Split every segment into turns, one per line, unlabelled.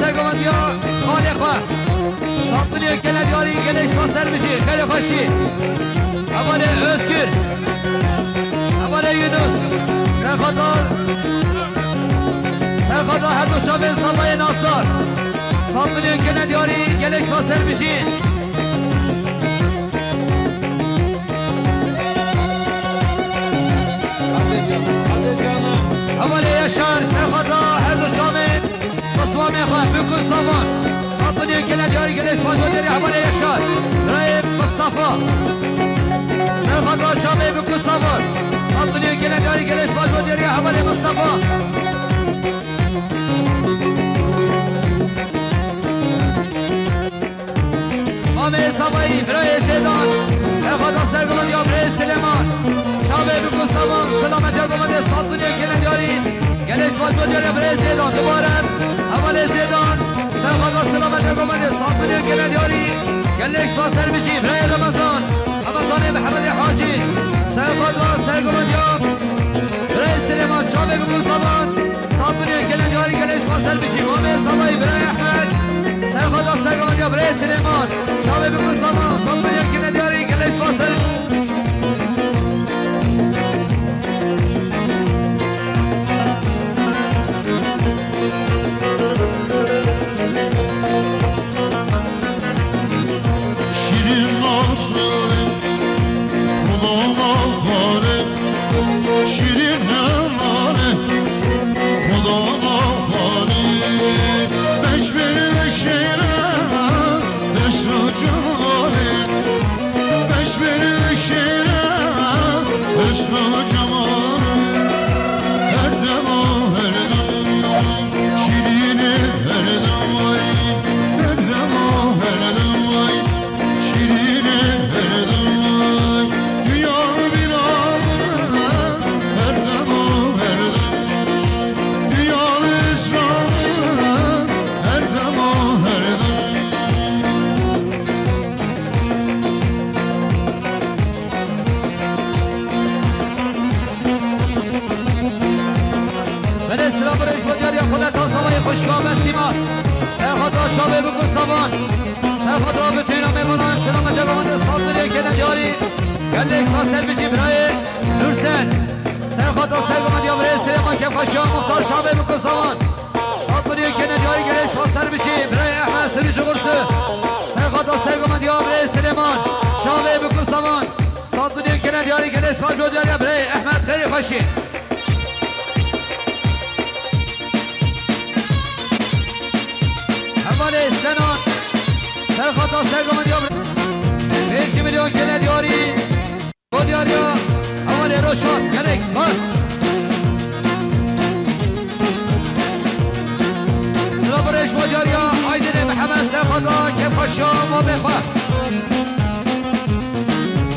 سرگمندیا خالقا ساطنی کنه دیاری گلش پاسر بشی خیلی خوشی اوله özgür اوله یونس سرخدا هر دو شابه سالای ناصر ساطنی کنه دیاری گلش پاسر بشی اوله یشار سرخدا هر دو شابه بسوامه خواه بکن سامان ساطنی کنه دیاری گلش پاسر دیاری اوله یشار برای مصطفى سرخدا شابه بکن سامان ساطنی کنه دیاری گلش پاسر دیاری اوله مصطفى آمه سوایی برای سیدان سرخدا سرگمند یا برای سلیمان شابه بکن سامان سلامت یا گمانده ساطنی کنه دیاری گلش پاسر دیاری برای سیدان دوباره اوله سیدان سرخدا سلامت یا گمانده ساطنی کنه دیاری گلش پاسر بشی برای رمضان محمد حاجی سرخدا سرگمند یا برای سلیمان شابه بکن سامان ساطنی کنه دیاری گلش پاسر بشی آمه سوایی برای احمد سرخدا سرگمند یا برای سلیمان شابه بکن سامان ساطنی کنه دیاری گلش پاسر شابه بکن سامان سرخد را بتوینا میمانان سلامت جوان ساطنی کنه دیاری گلش پاسر بشی برای نورسن سرخد را سرگمند یا برای سلیمان که خوشیان مختار شابه بکن سامان ساطنی کنه دیاری گلش پاسر بشی برای احمد سریج غرسه سرخد را سرگمند یا برای سلیمان شابه بکن سامان ساطنی کنه دیاری گلش پاسر دیاری برای احمد خیلی خوشی اوله سنان سرخطا سرگمند یا 5 میلیون کنه دیاری با دیاریا اوله روشان گلکس باز سلابرش با دیاریا آیدن محمد سرخطا که خوشام و بخواه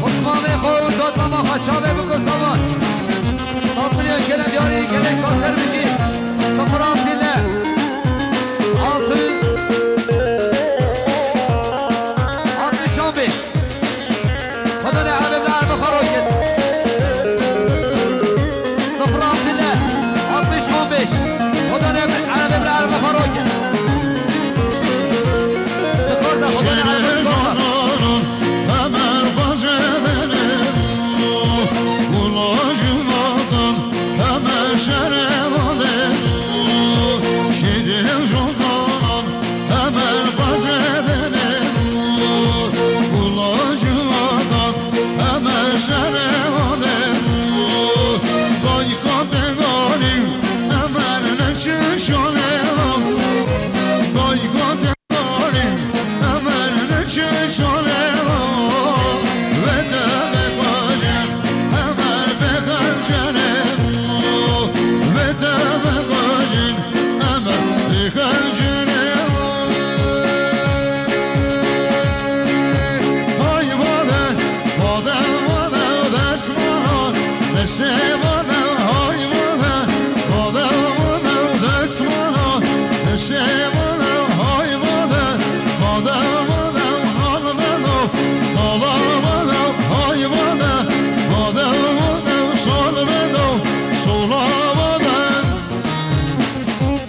مصمام خود داد ما خوشامه بکن سامان ساطنی کنه دیاری گلکس باز سر بشی سفران دیله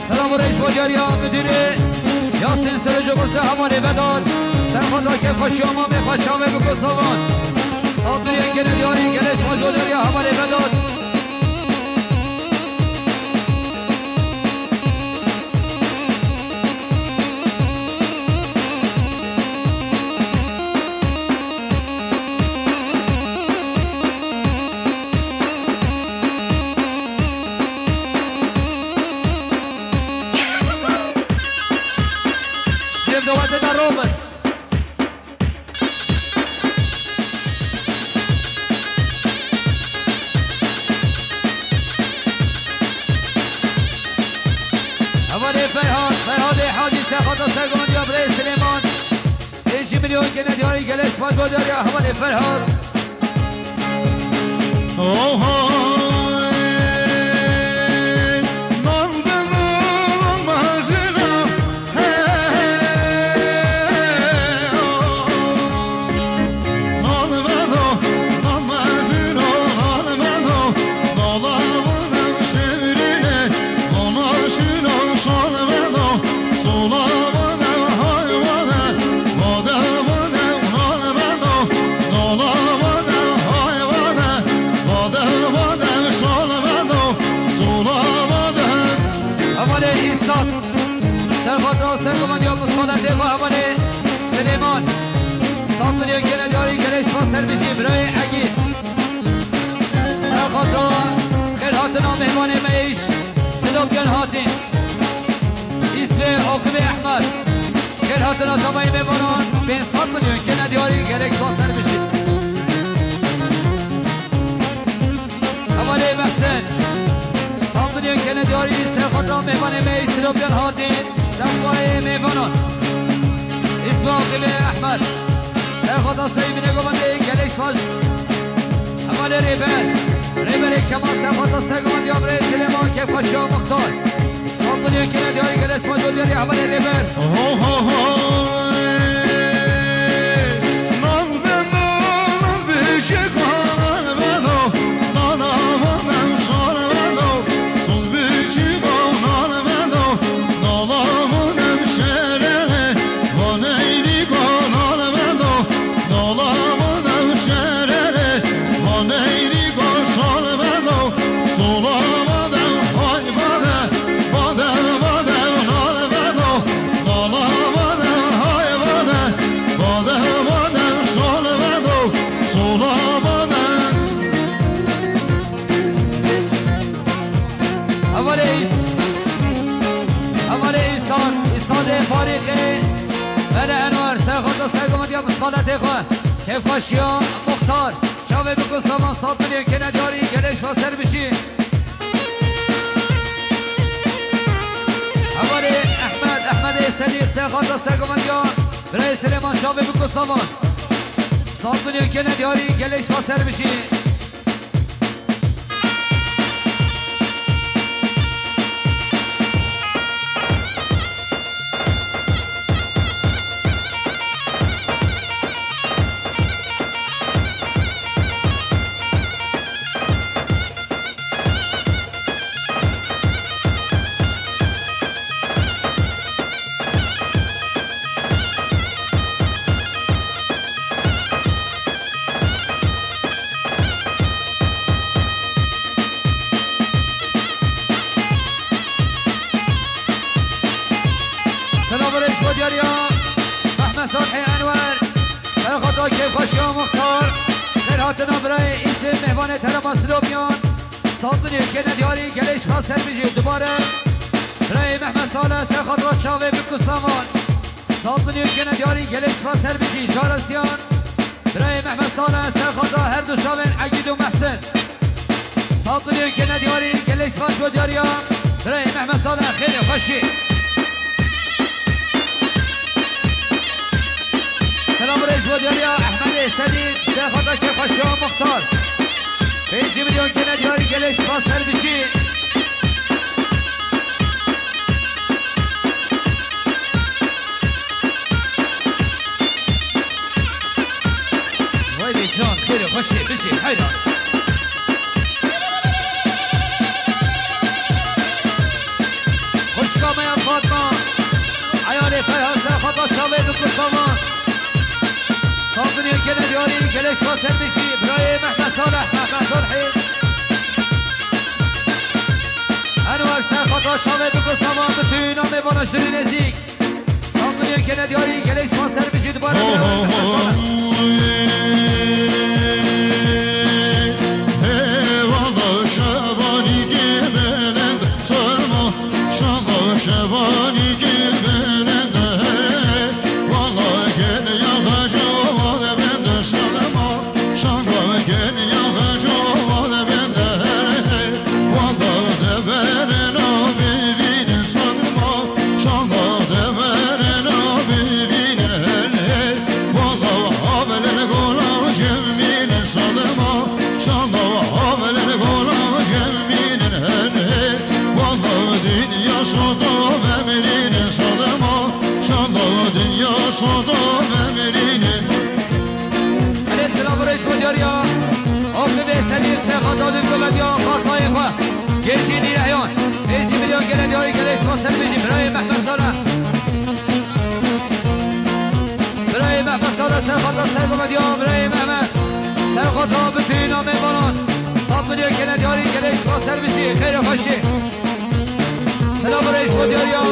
سلام رئیس باجریا مدیر یاسین سرجو بسه همانی بداد سرخدا که خوشیاما میخوشامه بکسوان صادری انگل دیاری گلش مجودری همانی بداد دوات در روبن اولی فرهاد حاجی سخاط سرگان یا برای سلیمان 1 میلیون که ندیاری گلس فاجبا داری اولی فرهاد سرگمان یا مسخالت دیگه حوالی سلیمان ساندونی که نداری گلش با سر بشی برای عگید سرخات را خیرهاتنا مهمان میش سلوب گل هاتین اسم حاکم احمد خیرهاتنا تمایی مهمانان بین ساندونی که نداری گلش با سر بشی حوالی محسن ساندونی که نداری سرخات را مهمان میش سلوب گل هاتین دموای میوانان اسواقی احمد سرخدا سیبی نگوانده گلش باز اول ریبر کمان سرخدا سرگوان دیابره سلیمان که خوشا مختار ساندونی که ندیاری گلش باز دیاری اول ریبر سرگمت یا مسخالت خواه که خوشیا مختار شاوه بکن سامان ساطنی که نداری گلش با سر بشی اولی احمد صدیق سرخات سرگمت یا برای سلیمان شاوه بکن سامان ساطنی که نداری گلش با سر بشی برای اسم مهمان طرف سلوبیان ساندونی که ندیاری گلش با سر بجید دوباره برای محمد ساله سرخات را چاوه بکو سامان ساندونی که ندیاری گلش با سر بجید جارسیان برای محمد ساله سرخات را هر دو شاون عگید و محسن ساندونی که ندیاری گلش با جودیاریا برای محمد ساله خیلی خوشی سلام رئیس بودیاریا احمد صدیق سرخدا که خوشا مختار 5 میلیون که ندیاری گلش با سر بشی وای جان خیلی خوشی بشی حیران خوشگاه میان فاطمه عیال بکن سامان صابنی کنه دیاری گلش واسه بشی برای محمد صالح انوار سرخطا چامه بکن سامان به توی نام بانشتری نزیک صابنی کنه دیاری گلش واسه بشی دوباره برای محمد صالح
شبانی گیرند والا گل یا غجوال بنده شلما شالا گل یا غجوال بنده والا دبرنا ببین صدما شالا دبرنا ببین والا حابل الگولا جمین صدما شالا حابل الگولا جمین والا دنیا صدا صدا بمیرینه
علیه السلام رئیس مدیاریا آقای سمیر سخاندان دولتیا خارسای خواه گیشی نیرهیان 5 میلیون گلدیاری گلیش واسه بجیم برای محمد صالح برای محمد صالح سرخاتا سرگمدیا برای محمد سرخاتا به توی نام بانان 100 میلیون گلدیاری گلیش واسه بجیم خیر خوشی سلام رئیس مدیاریا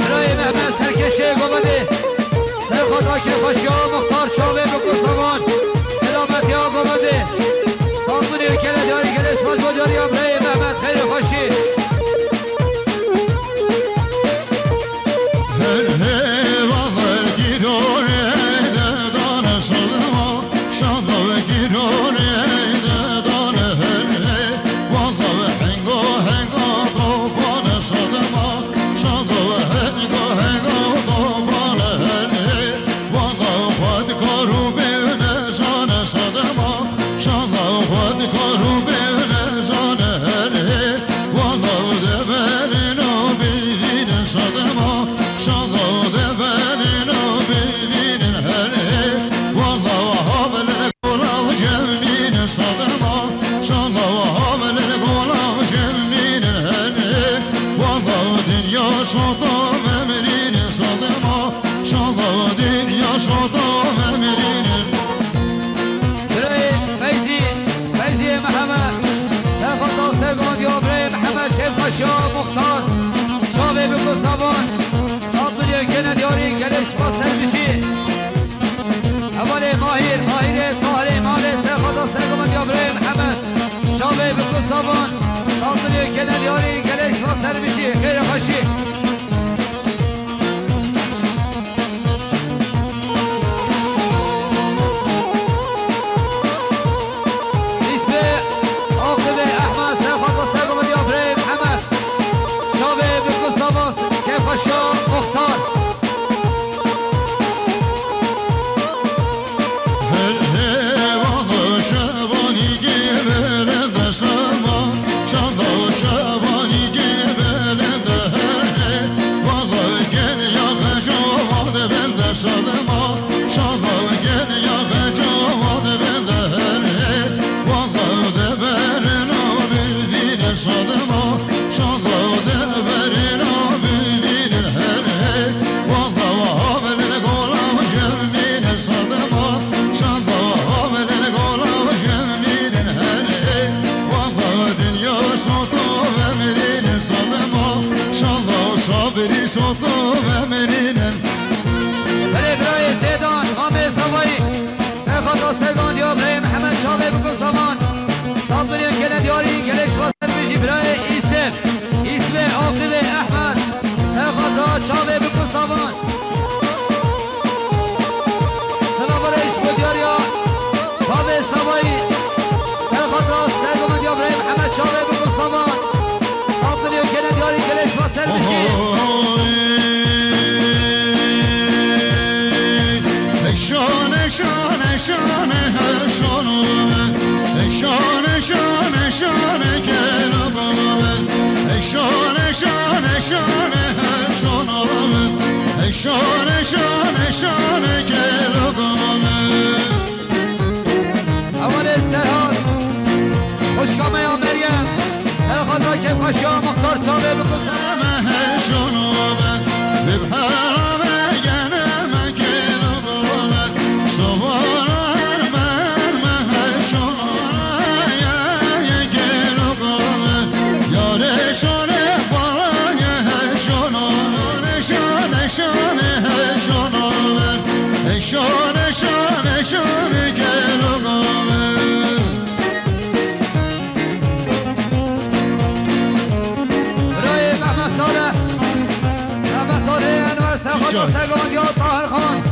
برای محمد سرکشی گمده سرخاتا که خوشی ها مختار چاوه بکن سامان سلامتی ها گمده 100 میلیون گلدیاری گلیش واسه مدیاریا برای محمد خیر خوشی شاه مختار شاوه بکن سامان 100 میلیون گلدیاری گلش واسه بشی اول ماهر طاهر مال سرخاتا سرگمد یا برای محمد شاوه بکن سامان 100 میلیون گلدیاری گلش واسه بشی خیر خوشی شاه مختار
شبانی گیرند سلما شالا شبانی گیرند والا گل یا غجوال بنده سلما شالا گل یا غجوال بنده والا دبرنا ببین سلما شالا دبرنا صابری صوتو بمرینن
بله برای سیدان آمه سوایی سرخاتا سرگان یا برای محمد شاوه بکن سامان 100 میلیون گلدیاری گلش واسه بشی برای ایسف آقیب احمد سرخاتا چاوه بکن سامان سلام رئیس مدیاریا آمه سوایی سرخاتا سرگان یا برای محمد شاوه بکن سامان 100 میلیون گلدیاری گلش واسه بشی
شانه شانه شانه هر شانومن شانه شانه شانه گلومن شانه شانه شانه هر شانومن شانه شانه شانه گلومن
اول سرحال خوشکامه یا مریم سرخان را که خوشی ها مختار چاله بکن
همه شانومن ببهرم گنم گلومن
سرخدا سرگان یا طاهر خان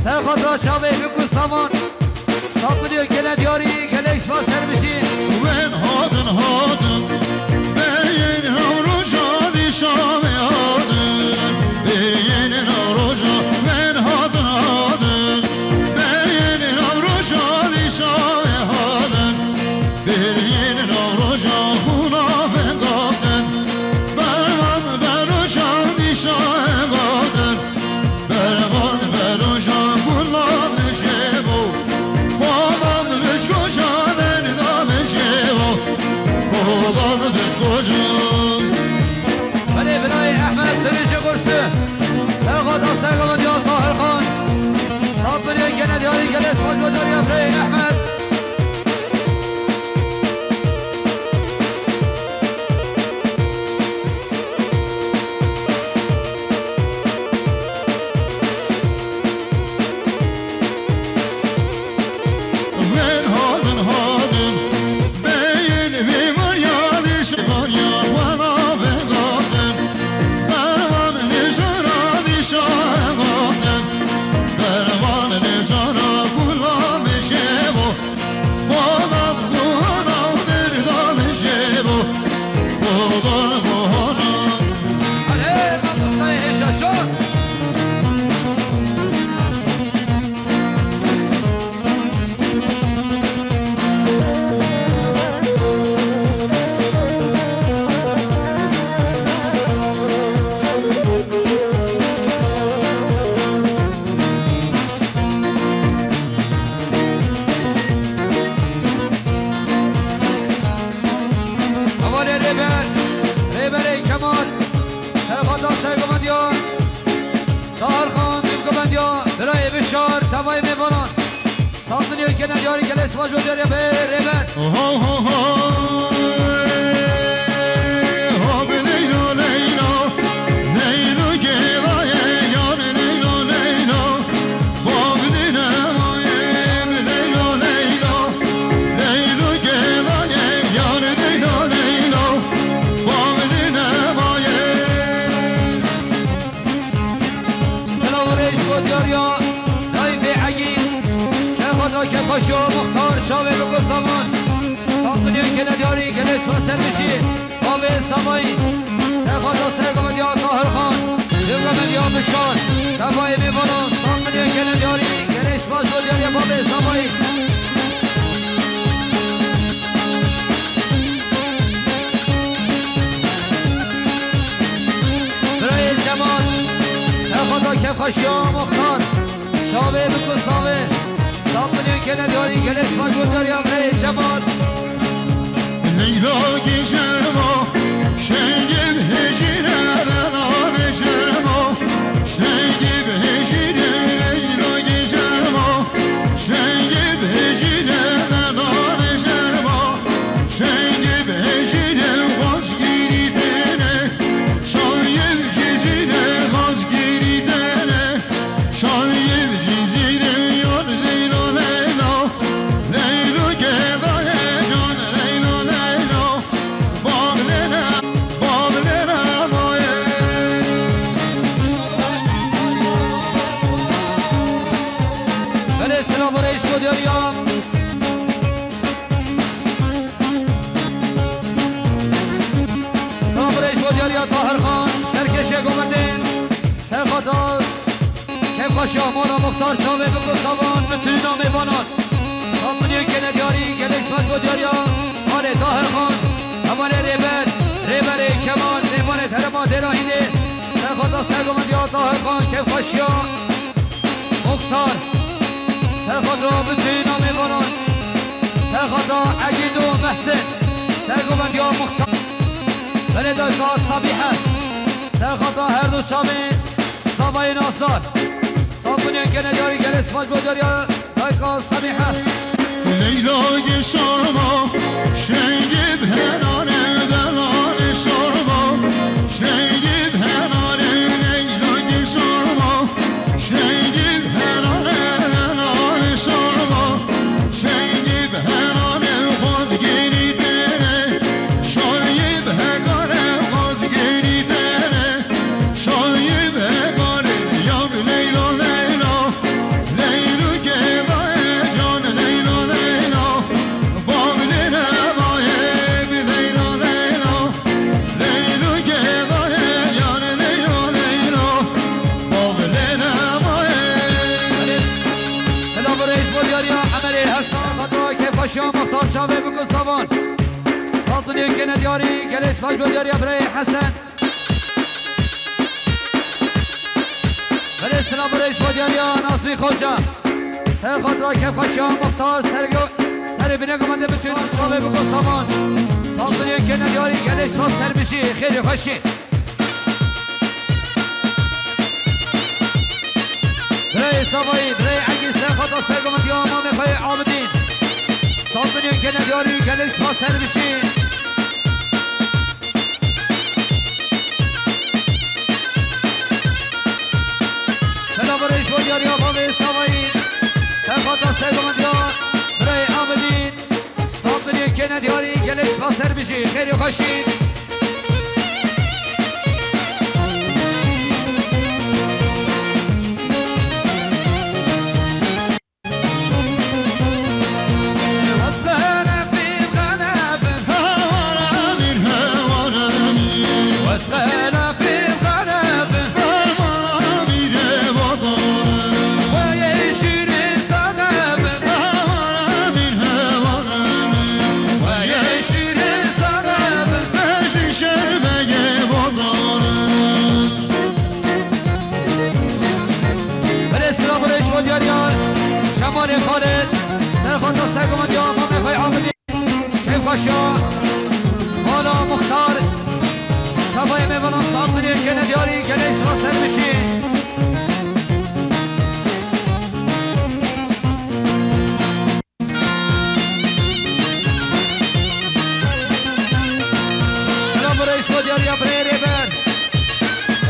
سرخدا چاوه بکن سامان ساپنیو گله دیاری گله اکسپا سر بشین
وین هادن هادن برین رو جادی شامه هادن برین رو جا وین هادن هادن برین رو جادی شامه هادن برین رو جا خونا بگادن برمان برو جادی شامه گادن برمان برو جا
ولی بنای احمد سریش قرصه سرقادا سرقادا یا طاهر خان صابری گنه دیاری گله اسفاد بداری افرین احمد تمام میبانن ساختنیو که نداری که اسماج رو داری ریبر شو مختار چاوه بگو سامان ساختنیو که نداری که اسماج سر بشی آوه سامایی سرخادا سرگمد یا طاهر خان بگمد یا بشار تبایی میبانم ساختنیو که نداری که اسماج رو داری بابه سامایی که خوشیا مختار شاوه بکن ساوه ساقنی که نداری گلش مجبور داریم ری جمال
لیلا گیشرما شنگم هجیره دلان شرما شنگم هجیره لیلا گیشرما شنگم هجیره دلان شرما شنگم هجیره غازگیری دنه شایم جزیره غازگیری دنه شایم جزیره یار لیلا لیلا لیلا گدای جان لیلا لیلا باغلنا باغلنا مایه
بله سلام و رئیس بود یاریم سلام و رئیس بود یاریم طاهر خان سرکش گومندین سرخطاست که خوشی آمانا مختار شاوه بکن ساوان بطوی نام بانان سامنی که ندیاری گلش مد بود یاریم آره طاهر خان همان ریبر کمان ریبان ترمان دراهینه سرخطاست سرگومندی طاهر خان که خوشی مختار سرخط را بطوی نام بانان سرخط را عگید و محسن سرگومندی مختار بله دایکا صبیحه سرخط را هر دو چامین سامای ناصار سامونی که نداری گل اسماج بود داری دایکا صبیحه
لیلا گشارما شنگی بهنانه دلان شارما شنگی بهنانه لیلا گشارما شنگی بهنانه دلان شارما شنگی بهنانه غازگیری دنه شاری بهگانه غازگیری دنه شاری بهگانه یار لیلا لیلا لیلو گدای جان لیلا لیلا باغلنا مایه لیلا لیلا لیلو گدای جان لیلا لیلا باغلنا مایه
سلام رئیس بود یاری عملی حسان خطا که خوشی مختار شاوه بکن ساوان ساطنی که ندیاری گل اسماج بود یاری برای حسن بله سلام رئیس بود یاری ناصبی خوشا سر خطا که خوشی مختار سر بینه گمانده بتونیم شاوه بکن ساوان ساطنی که ندیاری گل اسماج سر بشی خیلی خوشی برای سوایی برای عگی سرخطا سرگمندی آمان میخوای عابدین ساطنی که ندیاری گلش ما سر بشین سلام رئیس بود یاری آمان سوایی سرخطا سرگمندی آمان برای عابدین ساطنی که ندیاری گلش ما سر بشین خیلی خوشین واسغنا في الغنب ويشير الصنب ويشير الصنب بالاسلام ريش ودياريان شمال خالد سرخطا سرگمان يا مامي خوي عاملين كيف خشا مالا مختار تفای میوانان ساخت بدید که ندیاری گلش را سر بشین سلام رئیس بود یاری برای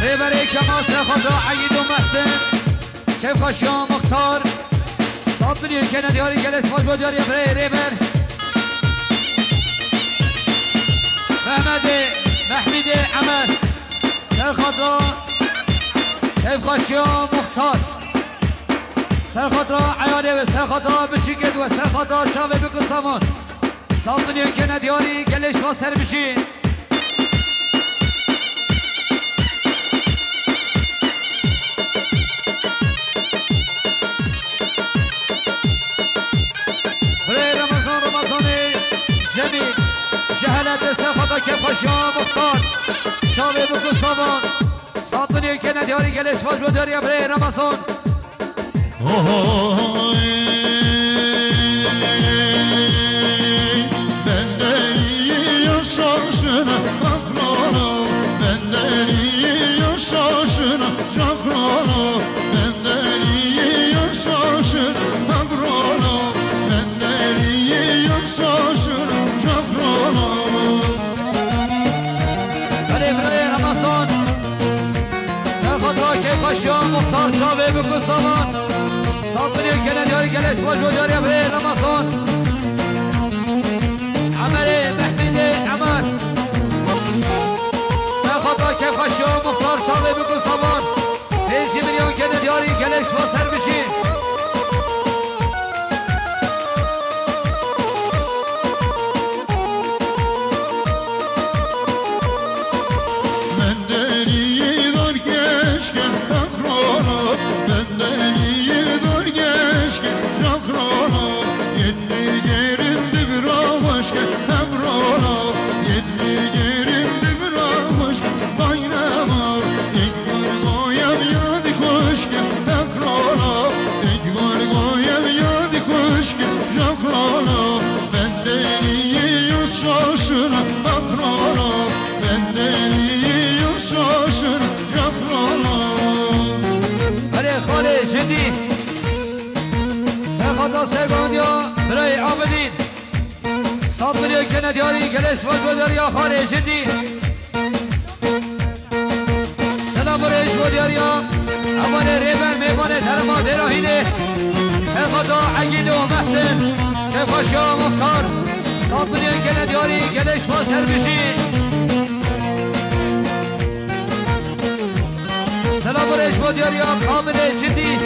ریبر کما سرخط را عید و محسن کیف خشیا مختار ساخت بدید که ندیاری گلش بود یاری برای ریبر محمد عمل سرخط را کیف خشیا مختار سرخط را عیاده و سرخط را بچیکد و سرخط را چاوه بکن سامان ساطنی که ندیاری گلش با سر بشین برای رمضانی جمیل جهلت سرخطا که پاشا مختار شاوه بکن سامان ساطنی که ندیاری گلش باز رو داری برای رمضان شام مختار چاوه بکن سامان ساطنی که ندیاری گلش باز رو داری برای رمضان عمل محمد عمل سخطا که خشام مختار چاوه بکن سامان 5 میلیون که ندیاری گلش باز سر بشی سگاندیا برای عابدین ساطنی که ندیاری گلش باز رو یا خاله جدی سلام برای جودیاریا اول ریبن میمانه ترما دیراهینه سرخدا عگید و محسن که خوشا مختار ساطنی که ندیاری گلش باز سر بشی سلام برای جودیاریا کامل جدی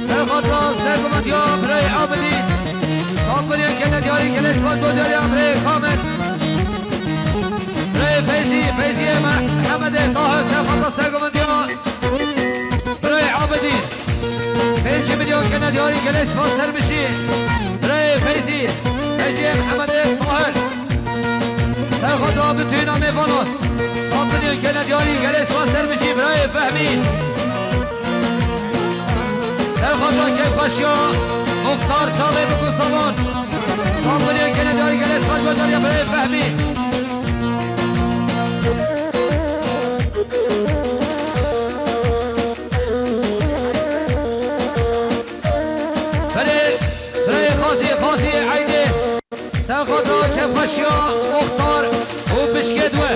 سرخدا سرگمتیا برای عابدین ساطنی که ندیاری گلش باز رو برای کامل برای فیزی محمد طاهر سرخدا سرگمتیا برای عابدین 5 میلیون که ندیاری گلش باز سر بشی برای فیزی محمد طاهر سرخدا بتوینا میبانود ساطنی که ندیاری گلش باز سر بشی برای فهمی سرخدا که خوشیا مختار چاوه بکن سامان ساطنی که ندیاری گلش باز رو برای فهمی برای خاصی عیده سرخدا که خوشیا مختار و بشکدوه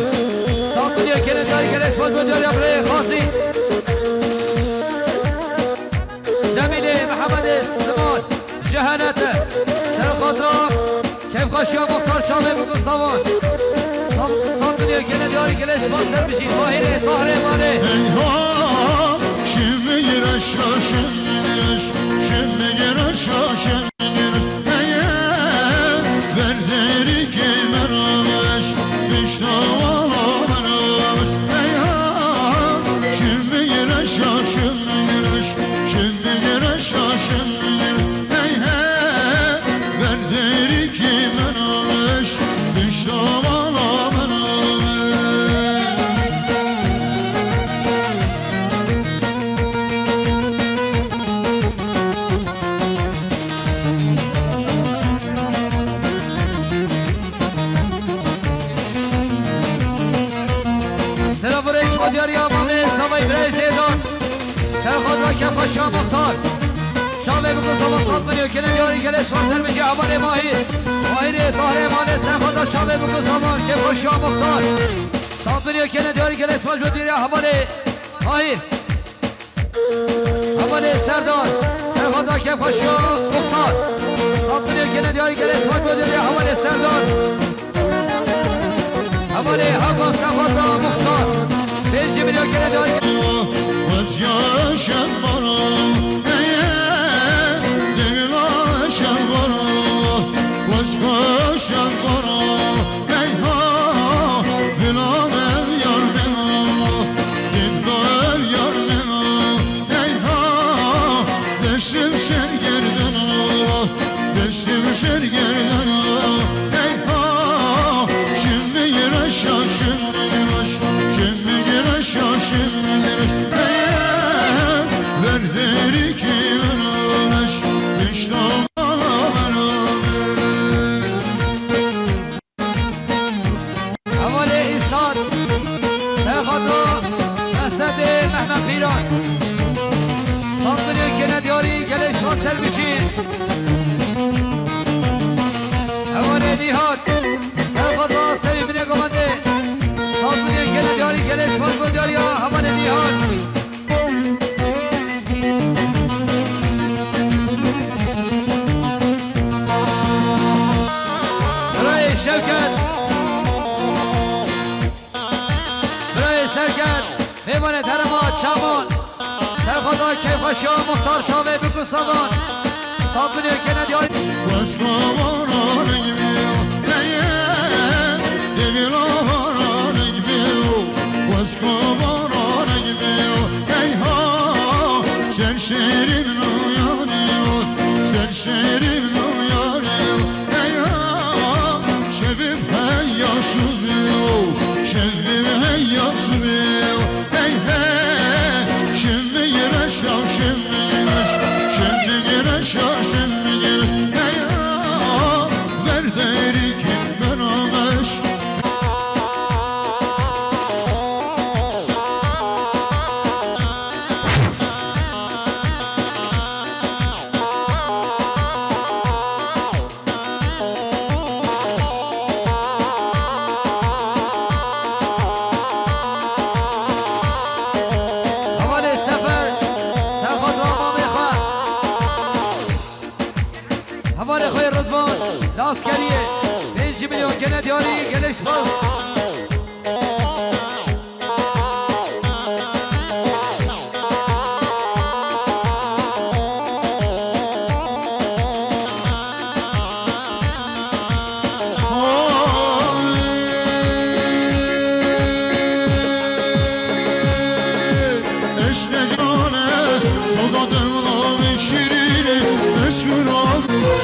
ساطنی که ندیاری گلش باز رو برای خاصی محمد سمان جهنته سرخدا کیف خاشیا مختار شامه بکن سامان ساطنی که ندیاری گلش باز سر بشید طاهر مانه
شم گرش بردری که مرامش بشتاوالا مرامش شم گرش
دیاری آمامه سوای برای سیدان سرخود که خوشا مختار شامه بکن سامان ساطنی که ندیاری گلش واسر میگه عبار ماهیر طاهر مانه سرخود شامه بکن سامان که خوشا مختار ساطنی که ندیاری گلش واسر دیاری عبار ماهیر عبار سردار سرخود که خوشا مختار ساطنی که ندیاری گلش واسر دیاری عبار سردار عبار حقا سرخود مختار 5 میلیون که نداری
باز یاشم برام دلاشم برام باز گاشم برام ها بلامم یار بمام دلدارم یار بمام ها دشتم شرگردن ها شم میگرش شم میگرش
پیمان درمات چمان سرخدا کیفاشا مختار چاوه بکن سامان صاحب دنیا که ندیاری عسکریه 5 میلیون کنه دیاری گلکس باز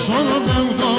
Sana